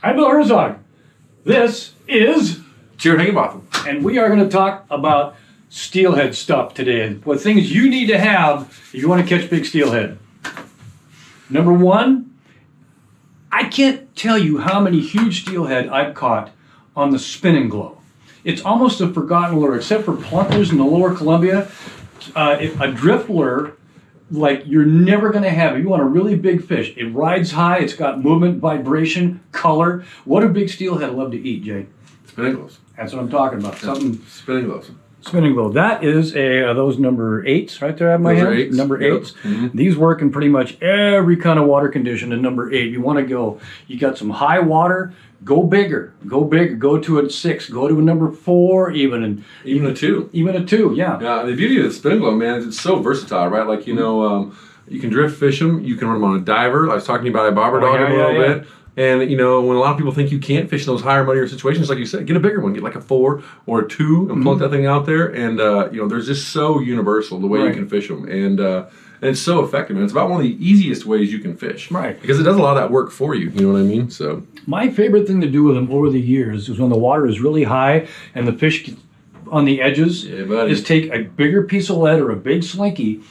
I'm Bill Herzog. This is Jarod Higginbotham. and we are going to talk about steelhead stuff today. What things you need to have if you want to catch big steelhead. Number one, I can't tell you how many huge steelhead I've caught on the Spin-N-Glos. It's almost a forgotten lure, except for plunkers in the lower Columbia. A drift lure, like you're never going to have it. You want a really big fish. It rides high. It's got movement, vibration, color. What do big steelhead love to eat, Jay? Spin-N-Glos. That's what I'm talking about. Something Spin-N-Glos. Spin-N-Glos. That is those number 8s right there. I have my hand. Eights. Number Yep. 8s. Mm-hmm. These work in pretty much every kind of water condition. And number 8, you want to go. You got some high water. Go bigger. Go bigger. Go to a 6. Go to a number 4 even. And Even a 2. Even a 2. Yeah. Yeah, the beauty of the Spin-N-Glos, man, is it's so versatile, right? Like, you know, you can drift fish them. You can run them on a diver. I was talking to you about a bobber dog a little bit. And, you know, when a lot of people think you can't fish in those higher, muddier situations, like you said, get a bigger one. Get like a 4 or a 2 and plunk that thing out there. And, you know, they're just so universal the way you can fish them. And it's so effective. And it's about one of the easiest ways you can fish. Right. Because it does a lot of that work for you. You know what I mean? So My favorite thing to do with them over the years is when the water is really high and the fish get on the edges, is take a bigger piece of lead or a big slinky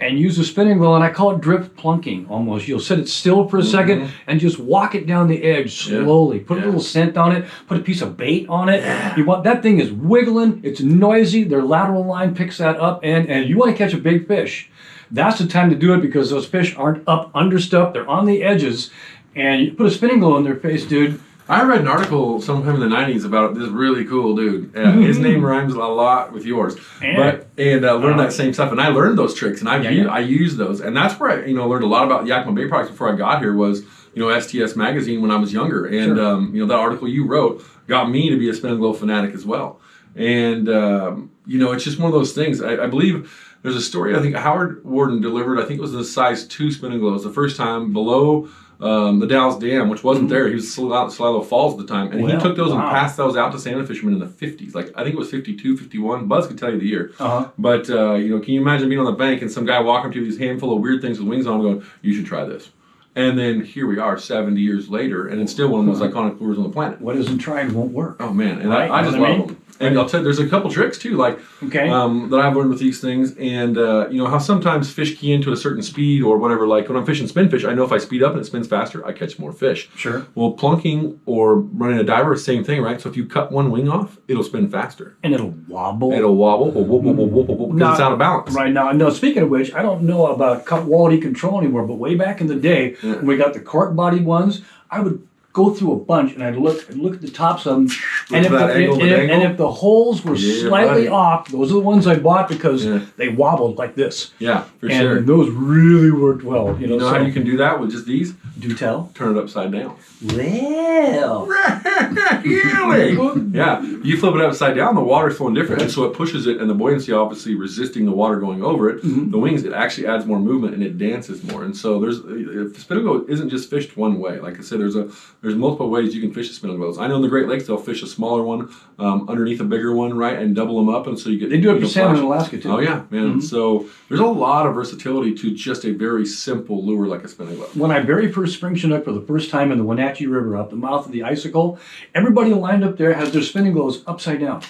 and use the Spin-N-Glos, and I call it drift plunking almost. You'll set it still for a second and just walk it down the edge slowly. Put a little scent on it, put a piece of bait on it. You want that thing is wiggling, it's noisy, their lateral line picks that up, and you want to catch a big fish. That's the time to do it because those fish aren't up under stuff, they're on the edges, and you put a Spin-N-Glos in their face, dude. I read an article sometime in the 90s about this really cool dude. His name rhymes a lot with yours. Learned that same stuff. And I learned those tricks, and I used those. And that's where I learned a lot about Yakima Bait products before I got here was, STS Magazine when I was younger. And, that article you wrote got me to be a Spin-N-Glos fanatic as well. And, it's just one of those things. I believe there's a story I think Howard Worden delivered. I think it was the size 2 Spin-N-Glos the first time below the Dallas Dam, which wasn't there. He was out at Salado Falls at the time. And he took those and passed those out to salmon fishermen in the 50s. Like, I think it was 52, 51. Buzz could tell you the year. But, can you imagine being on the bank and some guy walking up to you with these handful of weird things with wings on going, you should try this. And then here we are 70 years later, and it's still one of the most iconic lures on the planet. What isn't tried won't work. Oh, man. And I just love them. And I'll tell you, there's a couple tricks too, like that I've learned with these things, and how sometimes fish key into a certain speed or whatever. Like when I'm fishing spin fish, I know if I speed up and it spins faster, I catch more fish. Sure. Well, plunking or running a diver, same thing, right? So if you cut one wing off, it'll spin faster, and it'll wobble. It'll wobble, because it's out of balance. Right now, no. Speaking of which, I don't know about quality control anymore, but way back in the day when we got the cork body ones, I would go through a bunch and I'd look at the tops of them, and if the holes were slightly off, those are the ones I bought because they wobbled like this. Yeah, for sure. And those really worked well. You know how you can do that with just these? Do tell. Turn it upside down. Well. Really? Yeah. You flip it upside down, the water's flowing different, and so it pushes it, and the buoyancy obviously resisting the water going over it. The wings, it actually adds more movement and it dances more. And so the Spin-N-Glos isn't just fished one way. Like I said, there's multiple ways you can fish a Spin-N-Glos. I know in the Great Lakes they'll fish a smaller one underneath a bigger one, right, and double them up, and so you get. They do it for salmon in Alaska too. Oh yeah, man. So there's a lot of versatility to just a very simple lure like a Spin-N-Glos. When I very first spring chinook for the first time in the Wenatchee River up the mouth of the icicle, everybody lined up there has their Spin-N-Glos upside down.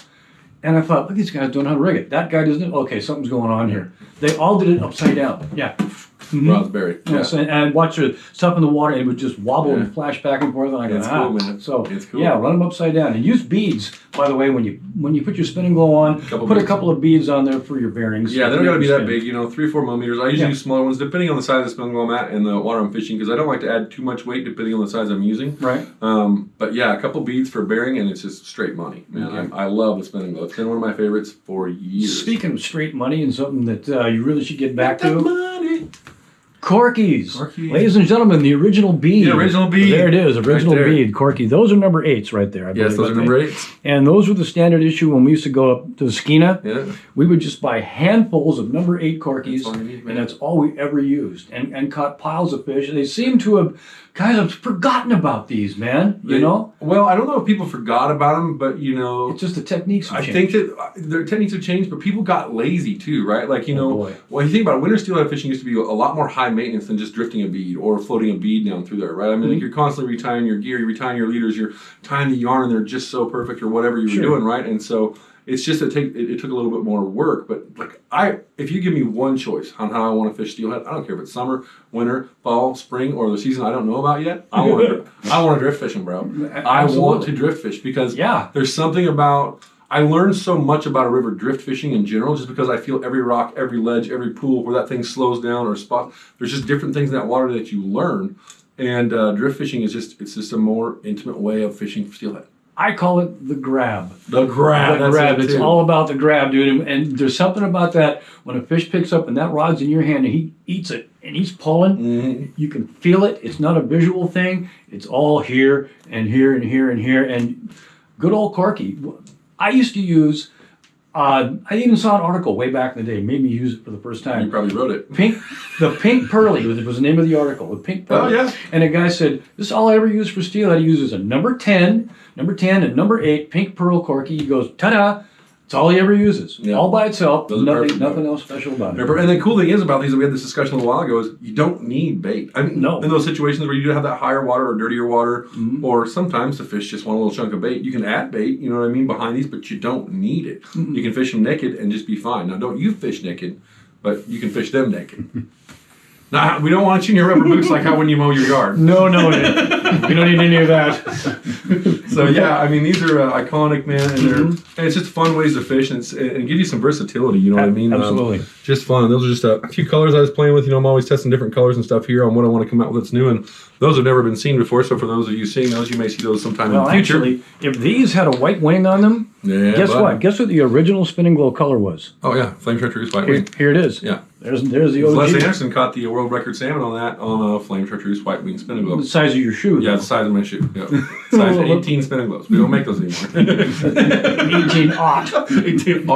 And I thought, look, these guys don't know how to rig it. That guy doesn't. Okay, something's going on here. They all did it upside down. Yeah. Raspberry. Yes, and watch the stuff in the water, and it would just wobble and flash back and forth. And I go, cool, man. So it's cool. Yeah, run them upside down and use beads. By the way, when you put your Spin-N-Glos on, put a couple of beads on there for your bearings. Yeah, they don't got to be that big. 3 or 4 millimeters. I usually use smaller ones depending on the size of the Spin-N-Glos I'm at and the water I'm fishing because I don't like to add too much weight depending on the size I'm using. Right. But yeah, a couple beads for bearing and it's just straight money. Man, I love the Spin-N-Glos. It's been one of my favorites for years. Speaking of straight money and something that you really should get back to. Corkies. Ladies and gentlemen, the original bead. The original bead. There it is, original bead, Corky. Those are number 8s right there. I believe. Yes, those are number 8s. And those were the standard issue when we used to go up to the Skeena. Yeah. We would just buy handfuls of number 8 Corkies, and that's all we ever used, and caught piles of fish. And they seem to have kind of forgotten about these, man, Well, I don't know if people forgot about them, but, it's just the techniques have changed. I think that their techniques have changed, but people got lazy too, right? Like, when you think about it, winter steelhead fishing used to be a lot more high maintenance than just drifting a bead or floating a bead down through there, right? I mean, like you're constantly retying your gear, you're retying your leaders, you're tying the yarn, and they're just so perfect or whatever you were doing, right? And so it's just it took a little bit more work. But like if you give me one choice on how I want to fish steelhead, I don't care if it's summer, winter, fall, spring, or the season I don't know about yet. I want to drift fishing, bro. I want to drift fish because there's something about. I learned so much about a river drift fishing in general just because I feel every rock, every ledge, every pool where that thing slows down or spot. There's just different things in that water that you learn. And drift fishing is just a more intimate way of fishing for steelhead. I call it the grab. The grab. The grab. It's all about the grab, dude. And there's something about that when a fish picks up and that rod's in your hand and he eats it and he's pulling, you can feel it. It's not a visual thing. It's all here and here and here and here. And good old Corky. I used to use, I even saw an article way back in the day, made me use it for the first time. You probably wrote it. The pink pearly was the name of the article, the pink pearly. Oh, yeah. And a guy said, this is all I ever use for steelhead. He uses a number 10 and number 8 pink pearl Corky. He goes, ta-da. It's all he ever uses. Yeah. All by itself. Nothing else special about it. And the cool thing is about these, we had this discussion a little while ago, is you don't need bait. I mean, in those situations where you have that higher water or dirtier water, or sometimes the fish just want a little chunk of bait, you can add bait, you know what I mean, behind these, but you don't need it. You can fish them naked and just be fine. Now, don't you fish naked, but you can fish them naked. Now, we don't want you in your rubber boots like how when you mow your yard. No, we don't need any of that. So yeah, I mean, these are iconic, man, and it's just fun ways to fish, and give you some versatility. You know what I mean? Absolutely. Just fun. Those are just a few colors I was playing with. You know, I'm always testing different colors and stuff here on what I want to come out with that's new, and those have never been seen before. So for those of you seeing those, you may see those sometime in the future. Actually, if these had a white wing on them, guess what? Guess what the original Spin-N-Glos color was? Oh yeah, flame chartreuse white wing. Here it is. Yeah. There's the OG. Les Anderson caught the world record salmon on that on a flame chartreuse white wing Spin-N-Glos. The size of your shoe. Yeah, the size of my shoe. Yeah. Size 18 Spin-N-Glos. We don't make those anymore. 18 aught. 18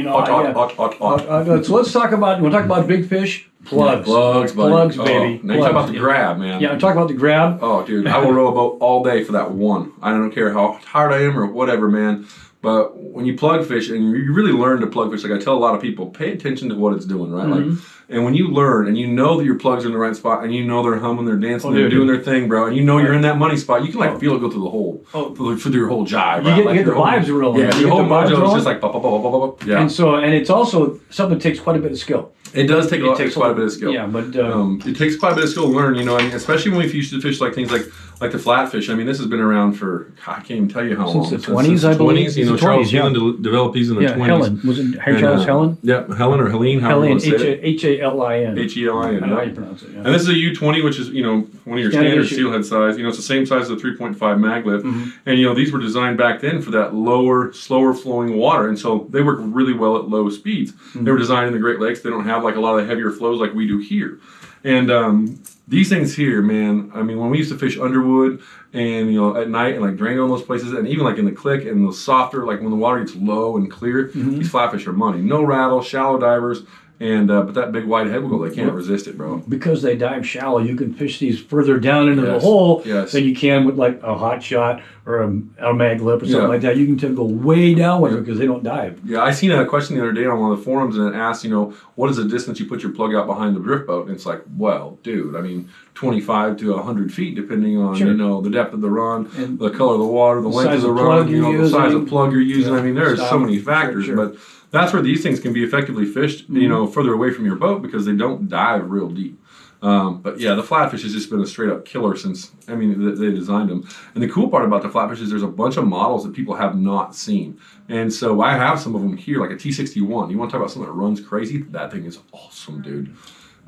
aught. So let's talk about. You want to talk about big fish? Plugs. Yeah, plugs, buddy. Plugs, baby. Now you talk about the grab, man. Yeah, I'm talking about the grab. Oh, dude, I will row a boat all day for that one. I don't care how hard I am or whatever, man. But when you plug fish, and you really learn to plug fish, like I tell a lot of people, pay attention to what it's doing, right? Like, and when you learn, and you know that your plugs are in the right spot, and you know they're humming, they're dancing, they're doing their thing, bro, and you know you're in that money spot, you can like feel it go through the whole, through your whole jive. You get the vibes rolling. Yeah, your whole mojo is just like pop, pop, pop, pop, pop. Yeah. And it's also something that takes quite a bit of skill. It does take quite a bit of skill. Yeah, but it takes quite a bit of skill to learn. You know, I mean, especially when we used to fish like things like the flatfish. I mean, this has been around for I can't even tell you how long. Since the 20s, I believe. You know, Charles Helen developed these in the 20s. Helen was it Charles Helen? Yeah, Helen or Helene. Helen, H-A-L-I-N. H-E-L-I-N. I know how you pronounce it. Yeah. And this is a U20, which is one of your standard steelhead size. You know, it's the same size as the 3.5 mag lip. And these were designed back then for that lower, slower flowing water, and so they work really well at low speeds. They were designed in the Great Lakes. They don't have like a lot of heavier flows like we do here. And these things here, man, I mean, when we used to fish Underwood and, at night and like drain on those places, and even like in the click and the softer, like when the water gets low and clear, these flatfish are money. No rattle, shallow divers. And but that big wide head wiggle, they can't resist it, bro. Because they dive shallow, you can fish these further down into the hole than you can with like a hot shot or a mag lip or something like that. You can go way down with it because they don't dive. Yeah, I seen a question the other day on one of the forums, and it asked, what is the distance you put your plug out behind the drift boat? And it's like, well, dude, I mean, 25 to 100 feet, depending on the depth of the run, and the color of the water, the length of the run, the size of plug you're using. I mean, there's so many factors, but that's where these things can be effectively fished, further away from your boat because they don't dive real deep. But yeah, the flatfish has just been a straight up killer since, they designed them. And the cool part about the flatfish is there's a bunch of models that people have not seen. And so I have some of them here, like a T61. You want to talk about something that runs crazy? That thing is awesome, dude.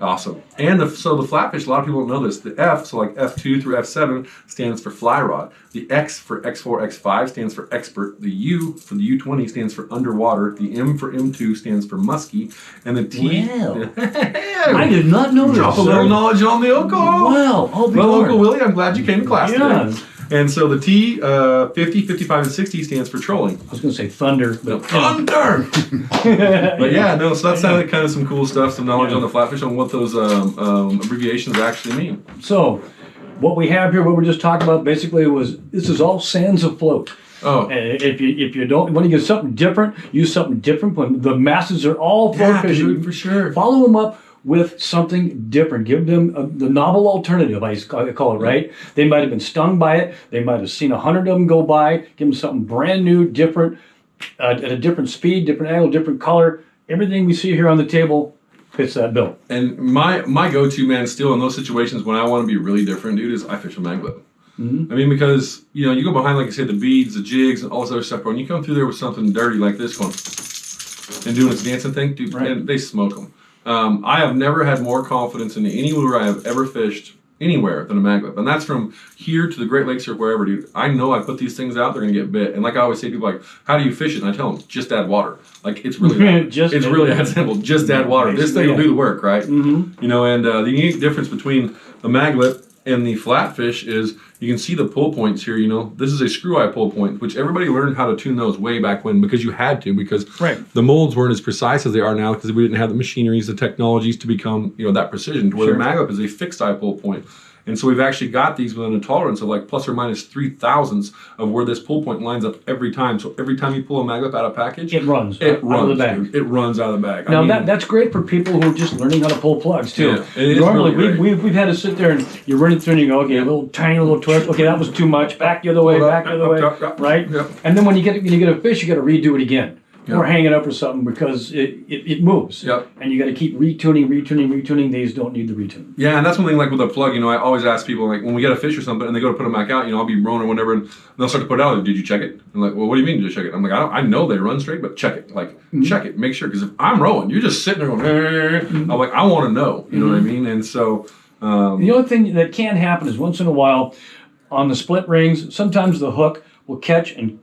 Awesome. And so the flatfish, a lot of people don't know this. The F, so like F2 through F7, stands for fly rod. The X for X4, X5 stands for expert. The U for the U20 stands for underwater. The M for M2 stands for musky. And the T... Wow. I did not know this. Drop a little knowledge on the alcohol. Wow. Well, Uncle Willie, I'm glad you came to class today. And so the T, 50, 55, and 60 stands for trolling. I was going to say thunder. But thunder! But yeah, no, so that sounded kind of some cool stuff, some knowledge on the flatfish on what those abbreviations actually mean. So what we have here, what we're just talking about basically this is all sands afloat. Oh. And if you don't, when you get something different, use something different. When the masses are all float fishing, dude, for sure. Follow them up with something different. Give them the novel alternative, I call it, right? They might have been stung by it. They might have seen 100 of them go by. Give them something brand new, different, at a different speed, different angle, different color. Everything we see here on the table fits that bill. And my go-to, man, still in those situations when I want to be really different, dude, is I fish a mag lip. I mean, because, you know, you go behind, like I said, the beads, the jigs, and all this other stuff, bro, and you come through there with something dirty like this one and doing its dancing thing, dude, and they smoke them. I have never had more confidence in any lure I have ever fished anywhere than a mag lip. And that's from here to the Great Lakes or wherever, dude. I know I put these things out, they're going to get bit. And like I always say, people are like, how do you fish it? And I tell them, just add water. Like, it's really it's really that simple. Just add water. This thing will do the work, right? You know, and the unique difference between the mag lip and the flatfish is you can see the pull points here. You know, this is a screw eye pull point, which everybody learned how to tune those way back when, because you had to, because the molds weren't as precise as they are now, because we didn't have the machineries, the technologies to become, you know, that precision. To where the mag lip is a fixed eye pull point. And so we've actually got these within a tolerance of like plus or minus 3,000ths of where this pull point lines up every time. So every time you pull a mag lip out of package, it runs out of the bag. Dude. It runs out of the bag. Now that's great for people who are just learning how to pull plugs too. Yeah, normally really we've had to sit there and you're running through and you go, okay, a little tiny little twist. Okay, that was too much. Back the other way, back the other way, right? And then when you get a fish, you got to redo it again. Or hang it up or something, because it moves. And you got to keep retuning. These don't need the retune. Yeah, and that's one thing, like with a plug, you know, I always ask people, like, when we get a fish or something and they go to put them back out, you know, I'll be rowing or whatever, and they'll start to put it out. Like, did you check it? I'm like, well, what do you mean, did you check it? I'm like, I know they run straight, but check it. Like, check it. Make sure. Because if I'm rowing, you're just sitting there going, I'm like, I want to know. You know what I mean? And so... the only thing that can happen is once in a while, on the split rings, sometimes the hook will catch and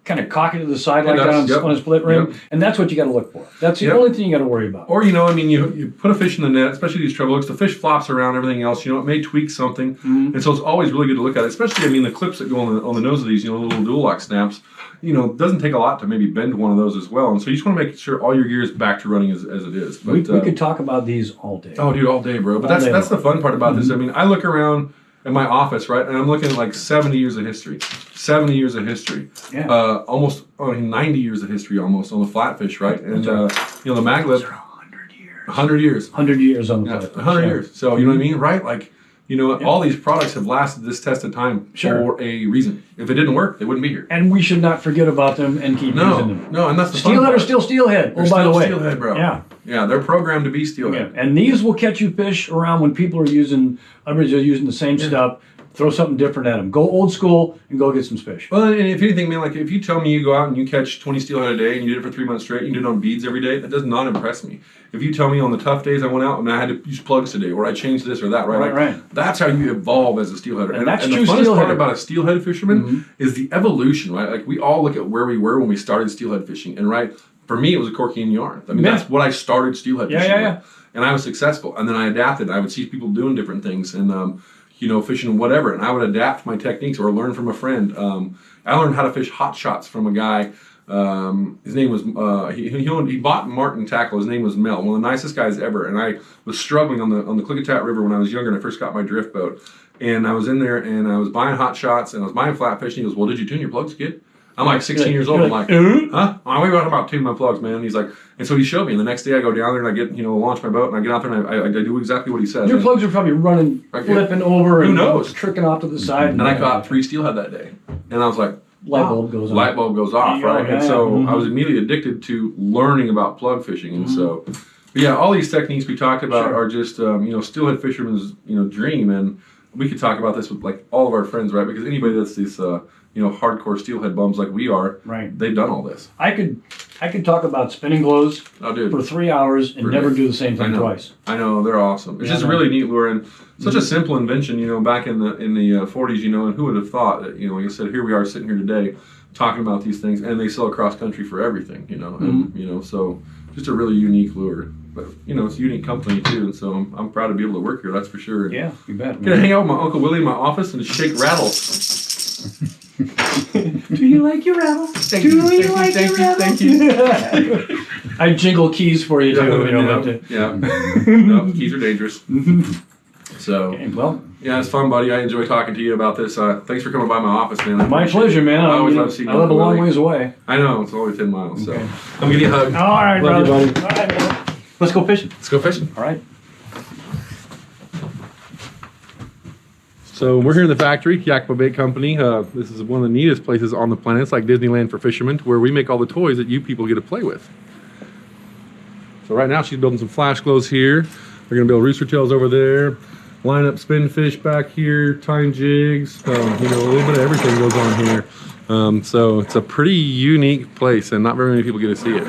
kind of cock it to the side like that on a split ring, and that's what you got to look for. That's the only thing you got to worry about. Or, you know, I mean, you put a fish in the net, especially these treble hooks, the fish flops around, everything else, you know, it may tweak something, and so it's always really good to look at it, especially, I mean, the clips that go on the nose of these, you know, little dual lock snaps, you know, it doesn't take a lot to maybe bend one of those as well, and so you just want to make sure all your gear is back to running as it is. But, we could talk about these all day. Oh, dude, all day, bro. But that's the fun part about this. I mean, I look around in my office, right, and I'm looking at like 70 years of history. 70 years of history. Almost 90 years of history almost on the flatfish, right? And, you know, the mag lip. 100 years. 100 years. 100 years on the flatfish. 100 years. So, you know what I mean, right? Like, you know, all these products have lasted this test of time for a reason. If it didn't work, they wouldn't be here. And we should not forget about them and keep using them. No, and that's the Steelhead are still Steelhead. Oh, by the way. Steelhead, bro. Yeah, they're programmed to be Steelhead. And these will catch you fish around when people are using the same stuff. Throw something different at them. Go old school and go get some fish. Well, and if anything, man, like if you tell me you go out and you catch 20 steelhead a day and you did it for 3 months straight, and you did it on beads every day, that does not impress me. If you tell me on the tough days I went out and I had to use plugs today, or I changed this or that, right? That's how you evolve as a steelheader. And that's the funnest part about a steelhead fisherman is the evolution, right? Like we all look at where we were when we started steelhead fishing, and right, for me it was a corky and yarn. I mean, that's what I started steelhead fishing with. And I was successful, and then I adapted. I would see people doing different things, and you know, fishing whatever, and I would adapt my techniques or learn from a friend. I learned how to fish hot shots from a guy. His name was he bought Martin tackle. His name was Mel, one of the nicest guys ever. And I was struggling on the Klickitat River when I was younger, and I first got my drift boat. And I was in there, and I was buying hot shots, and I was buying flatfish. And he goes, "Well, did you tune your plugs, kid?" I'm like 16 years old. I'm like, huh? We got about tuning my plugs, man. And he's like, and so he showed me. And the next day I go down there and I get, you know, launch my boat, and I get out there and I do exactly what he says. Your plugs are probably running, flipping over, who knows, tricking off to the side. And I caught 3 steelhead that day, and I was like, light bulb goes on. Light bulb goes off, right? And so I was immediately addicted to learning about plug fishing, and so, but yeah, all these techniques we talked about are just, you know, steelhead fisherman's, you know, dream, and we could talk about this with like all of our friends, right? Because anybody that's these, you know, hardcore steelhead bums like we are, they've done all this. I could talk about Spin-N-Glos for 3 hours and never do the same thing twice. I know, they're awesome. It's just a really neat lure, and such a simple invention, you know, back in the 40s, you know, and who would have thought that, you know, like I said, here we are sitting here today talking about these things, and they sell across country for everything, you know, and, you know, so just a really unique lure. But, you know, it's a unique company, too, and so I'm proud to be able to work here, that's for sure. Yeah, you bet. Get to hang out with my Uncle Willie in my office and shake rattle. Do you like your rattle? Thank you. I jingle keys for you, too. No, keys are dangerous. So, well, yeah, it's fun, buddy. I enjoy talking to you about this. Thanks for coming by my office, man. My pleasure, man. I always love seeing you. I live a long ways away. I know, it's only 10 miles, so I'm giving you a hug. All right, love brother. you, buddy. All right, man. Let's go fishing. Let's go fishing. All right. So we're here in the factory, Yakima Bait Company. This is one of the neatest places on the planet. It's like Disneyland for fishermen, where we make all the toys that you people get to play with. So right now she's building some flash glows here. They're gonna build rooster tails over there, line up spin fish back here, tying jigs. You know, a little bit of everything goes on here. So it's a pretty unique place, and not very many people get to see it.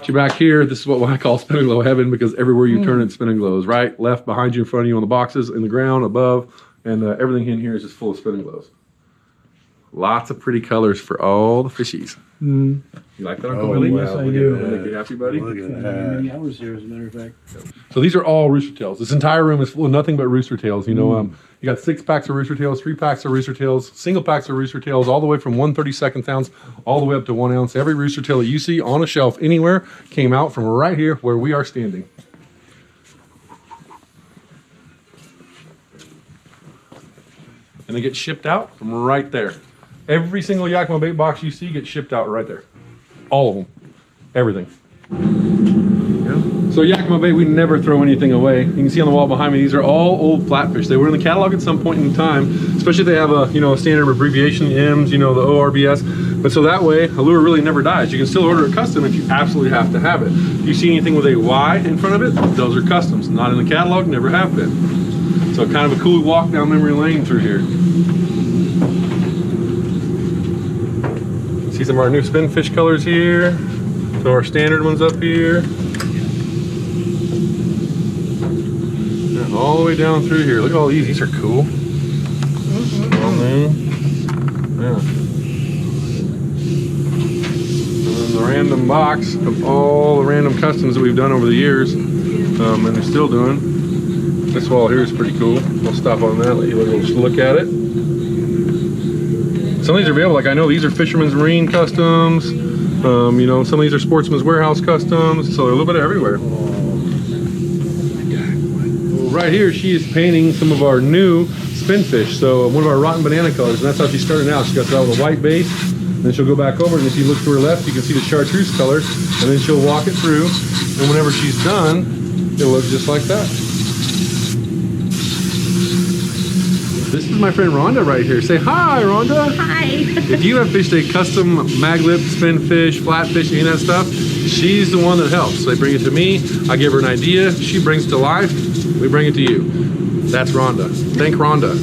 You back here, this is what I call Spin-N-Glos heaven, because everywhere you turn it, Spin-N-Glos. Right, left, behind you, in front of you, on the boxes, in the ground, above, and everything in here is just full of Spin-N-Glos. Lots of pretty colors for all the fishies. You like that, Uncle Billy? Yes, I do. Make you happy, buddy? Look at that. Many hours here, as a matter of fact. So these are all rooster tails. This entire room is full of nothing but rooster tails. You know, you got 6 packs of rooster tails, 3 packs of rooster tails, single packs of rooster tails, all the way from 1/32 ounce all the way up to 1 ounce. Every rooster tail that you see on a shelf anywhere came out from right here where we are standing. And they get shipped out from right there. Every single Yakima Bait box you see gets shipped out right there. All of them. Everything. So Yakima Bait, we never throw anything away. You can see on the wall behind me, these are all old flatfish. They were in the catalog at some point in time, especially if they have a, you know, a standard abbreviation, M's, you know, the ORBS. But so that way, a lure really never dies. You can still order it custom if you absolutely have to have it. If you see anything with a Y in front of it, those are customs. Not in the catalog, never have been. So kind of a cool walk down memory lane through here. See some of our new spin fish colors here. So our standard ones up here. And all the way down through here. Look at all these. These are cool. Yeah. And then the random box of all the random customs that we've done over the years. And they're still doing. This wall here is pretty cool. We'll stop on that, let you look at it. Some of these are available, like I know these are Fisherman's Marine customs. You know, some of these are Sportsman's Warehouse customs, so they're a little bit everywhere. Well, right here, she is painting some of our new spin fish. So one of our rotten banana colors, and that's how she's starting out. She got that with a white base, then she'll go back over, and if you look to her left, you can see the chartreuse color, and then she'll walk it through, and whenever she's done, it'll look just like that. This is my friend Rhonda right here. Say hi, Rhonda. Hi. If you have fished a custom mag lip, spin fish, flatfish, any of that stuff, she's the one that helps. They bring it to me, I give her an idea, she brings it to life, we bring it to you. That's Rhonda. Thank Rhonda.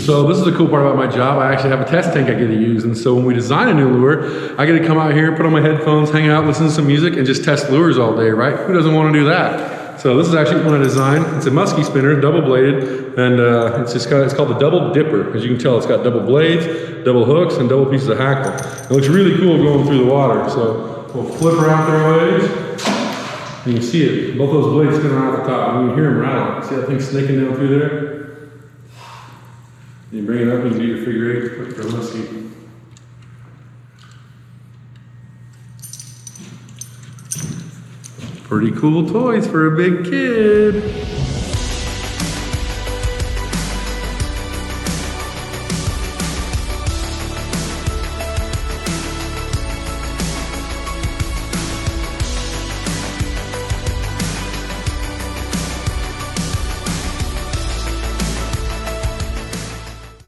So this is the cool part about my job. I actually have a test tank I get to use, and so when we design a new lure, I get to come out here, put on my headphones, hang out, listen to some music, and just test lures all day, right? Who doesn't want to do that? So this is actually one I designed. It's a musky spinner, double bladed, and it's called the Double Dipper. As you can tell, it's got double blades, double hooks, and double pieces of hackle. It looks really cool going through the water. So we'll flip her out there ways. And you can see it, both those blades spin around at the top. And you can hear them rattle. See that thing snaking down through there? You bring it up and you do your figure eight for a musky. Pretty cool toys for a big kid.